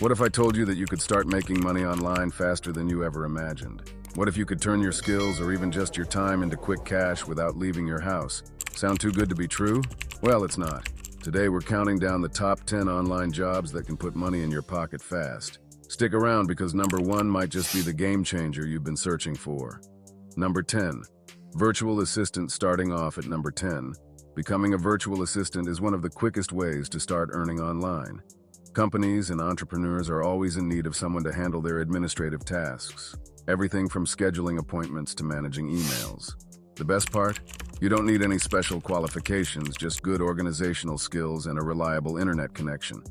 What if I told you that you could start making money online faster than you ever imagined? What if you could turn your skills or even just your time into quick cash without leaving your house? Sound too good to be true? Well, it's not. Today we're counting down the top 10 online jobs that can put money in your pocket fast. Stick around because number 1 might just be the game changer you've been searching for. Number 10. Virtual assistant. Starting off at number 10. Becoming a virtual assistant is one of the quickest ways to start earning online. Companies and entrepreneurs are always in need of someone to handle their administrative tasks. Everything from scheduling appointments to managing emails. The best part? You don't need any special qualifications, just good organizational skills and a reliable internet connection.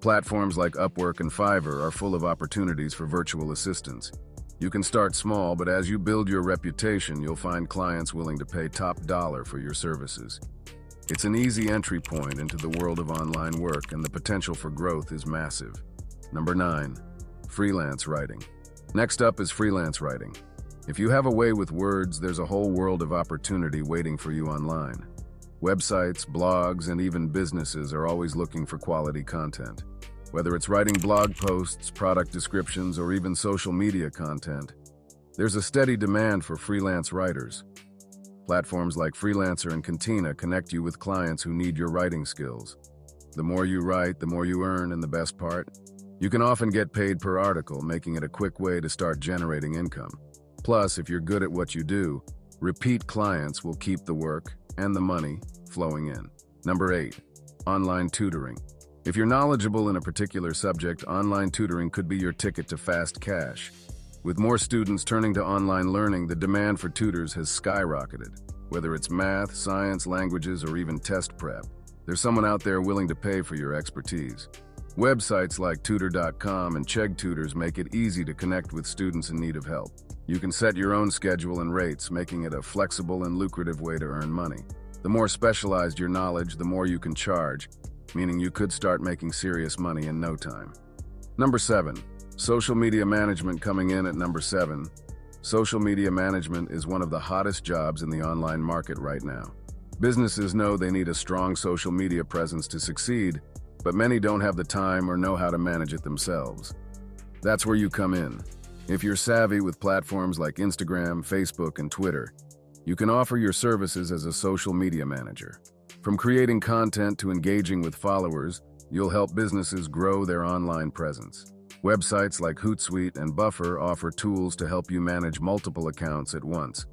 Platforms like Upwork and Fiverr are full of opportunities for virtual assistants. You can start small, but as you build your reputation, you'll find clients willing to pay top dollar for your services. It's an easy entry point into the world of online work, and the potential for growth is massive. Number 9. Freelance writing. Next up is freelance writing. If you have a way with words, there's a whole world of opportunity waiting for you online. Websites, blogs, and even businesses are always looking for quality content. Whether it's writing blog posts, product descriptions, or even social media content, there's a steady demand for freelance writers. Platforms like Freelancer and Cantina connect you with clients who need your writing skills. The more you write, the more you earn, and the best part? You can often get paid per article, making it a quick way to start generating income. Plus, if you're good at what you do, repeat clients will keep the work and the money flowing in. Number 8. Online tutoring. If you're knowledgeable in a particular subject, online tutoring could be your ticket to fast cash. With more students turning to online learning, the demand for tutors has skyrocketed. Whether it's math, science, languages, or even test prep, there's someone out there willing to pay for your expertise. Websites like tutor.com and Chegg Tutors make it easy to connect with students in need of help. You can set your own schedule and rates, making it a flexible and lucrative way to earn money. The more specialized your knowledge, the more you can charge, meaning you could start making serious money in no time. Number 7. Social media management. Coming in at number 7. Social media management is one of the hottest jobs in the online market right now. Businesses know they need a strong social media presence to succeed, but many don't have the time or know how to manage it themselves. That's where you come in. If you're savvy with platforms like Instagram, Facebook, and Twitter, you can offer your services as a social media manager. From creating content to engaging with followers, you'll help businesses grow their online presence. Websites like Hootsuite and Buffer offer tools to help you manage multiple accounts at once,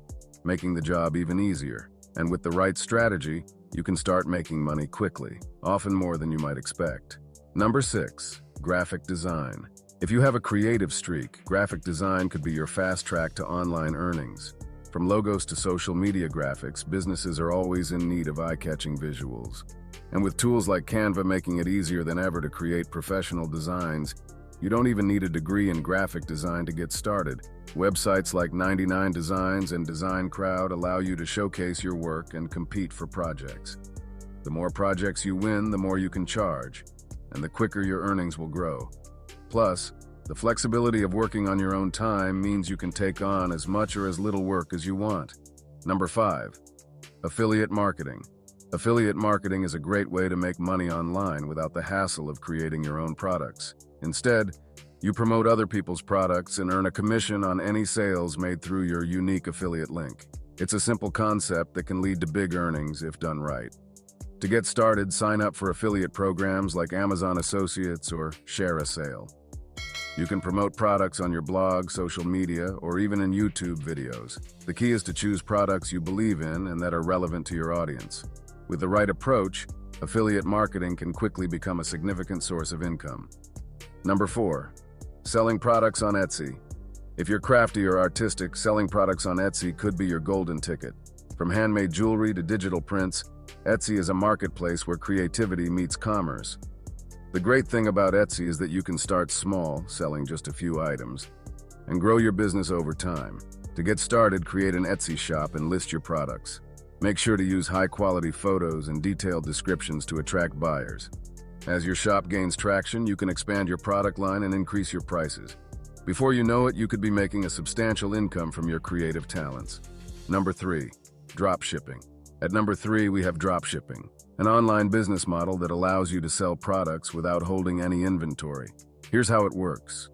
making the job even easier. And with the right strategy, you can start making money quickly, often more than you might expect. Number 6. Graphic design. If you have a creative streak, graphic design could be your fast track to online earnings. From logos to social media graphics, businesses are always in need of eye-catching visuals. And with tools like Canva making it easier than ever to create professional designs, you don't even need a degree in graphic design to get started. Websites like 99 Designs and Design Crowd allow you to showcase your work and compete for projects. The more projects you win, the more you can charge, and the quicker your earnings will grow. Plus, the flexibility of working on your own time means you can take on as much or as little work as you want. Number 5. Affiliate marketing. Affiliate marketing is a great way to make money online without the hassle of creating your own products. Instead, you promote other people's products and earn a commission on any sales made through your unique affiliate link. It's a simple concept that can lead to big earnings if done right. To get started, sign up for affiliate programs like Amazon Associates or Share a Sale. You can promote products on your blog, social media, or even in YouTube videos. The key is to choose products you believe in and that are relevant to your audience. With the right approach, affiliate marketing can quickly become a significant source of income. Number 4. Selling products on Etsy. If you're crafty or artistic, selling products on Etsy could be your golden ticket. From handmade jewelry to digital prints, Etsy is a marketplace where creativity meets commerce. The great thing about Etsy is that you can start small, selling just a few items, and grow your business over time. To get started, create an Etsy shop and list your products. Make sure to use high-quality photos and detailed descriptions to attract buyers. As your shop gains traction, you can expand your product line and increase your prices. Before you know it, you could be making a substantial income from your creative talents. Number 3. Dropshipping. At number 3, we have dropshipping, an online business model that allows you to sell products without holding any inventory. Here's how it works.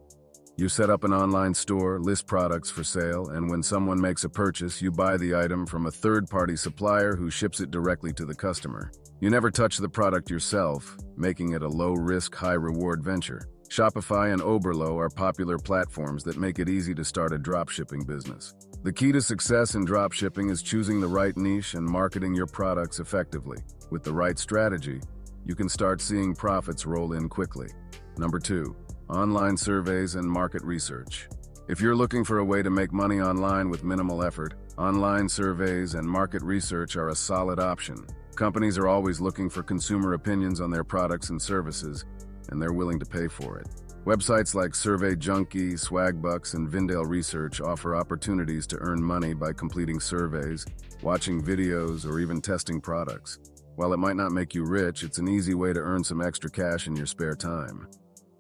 You set up an online store, list products for sale, and when someone makes a purchase, you buy the item from a third-party supplier who ships it directly to the customer. You never touch the product yourself, making it a low-risk, high-reward venture. Shopify and Oberlo are popular platforms that make it easy to start a dropshipping business. The key to success in dropshipping is choosing the right niche and marketing your products effectively. With the right strategy, you can start seeing profits roll in quickly. Number 2. Online surveys and market research. If you're looking for a way to make money online with minimal effort, online surveys and market research are a solid option. Companies are always looking for consumer opinions on their products and services, and they're willing to pay for it. Websites like Survey Junkie, Swagbucks, and Vindale Research offer opportunities to earn money by completing surveys, watching videos, or even testing products. While it might not make you rich, it's an easy way to earn some extra cash in your spare time.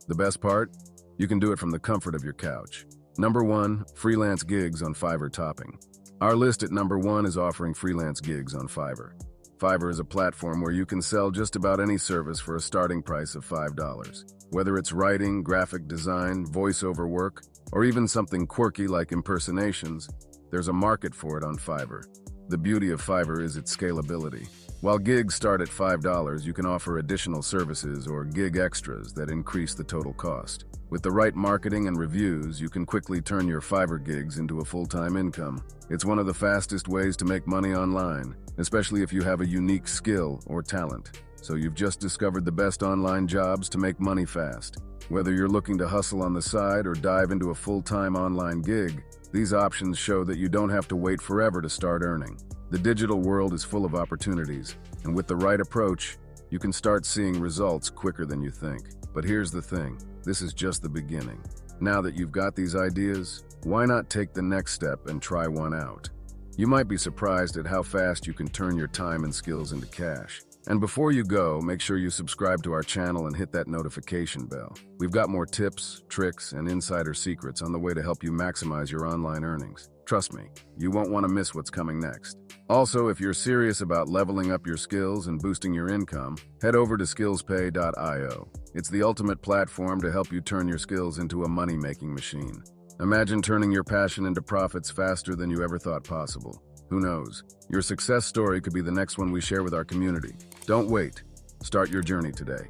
The best part? You can do it from the comfort of your couch. Number 1. Freelance gigs on Fiverr topping. Our list at number 1 is offering freelance gigs on Fiverr. Fiverr is a platform where you can sell just about any service for a starting price of $5. Whether it's writing, graphic design, voiceover work, or even something quirky like impersonations, there's a market for it on Fiverr. The beauty of Fiverr is its scalability. While gigs start at $5, you can offer additional services or gig extras that increase the total cost. With the right marketing and reviews, you can quickly turn your Fiverr gigs into a full-time income. It's one of the fastest ways to make money online, especially if you have a unique skill or talent. So you've just discovered the best online jobs to make money fast. Whether you're looking to hustle on the side or dive into a full-time online gig, these options show that you don't have to wait forever to start earning. The digital world is full of opportunities, and with the right approach, you can start seeing results quicker than you think. But here's the thing, this is just the beginning. Now that you've got these ideas, why not take the next step and try one out? You might be surprised at how fast you can turn your time and skills into cash. And before you go, make sure you subscribe to our channel and hit that notification bell. We've got more tips, tricks, and insider secrets on the way to help you maximize your online earnings. Trust me, you won't want to miss what's coming next. Also, if you're serious about leveling up your skills and boosting your income, head over to skillspay.io. It's the ultimate platform to help you turn your skills into a money-making machine. Imagine turning your passion into profits faster than you ever thought possible. Who knows? Your success story could be the next one we share with our community. Don't wait. Start your journey today.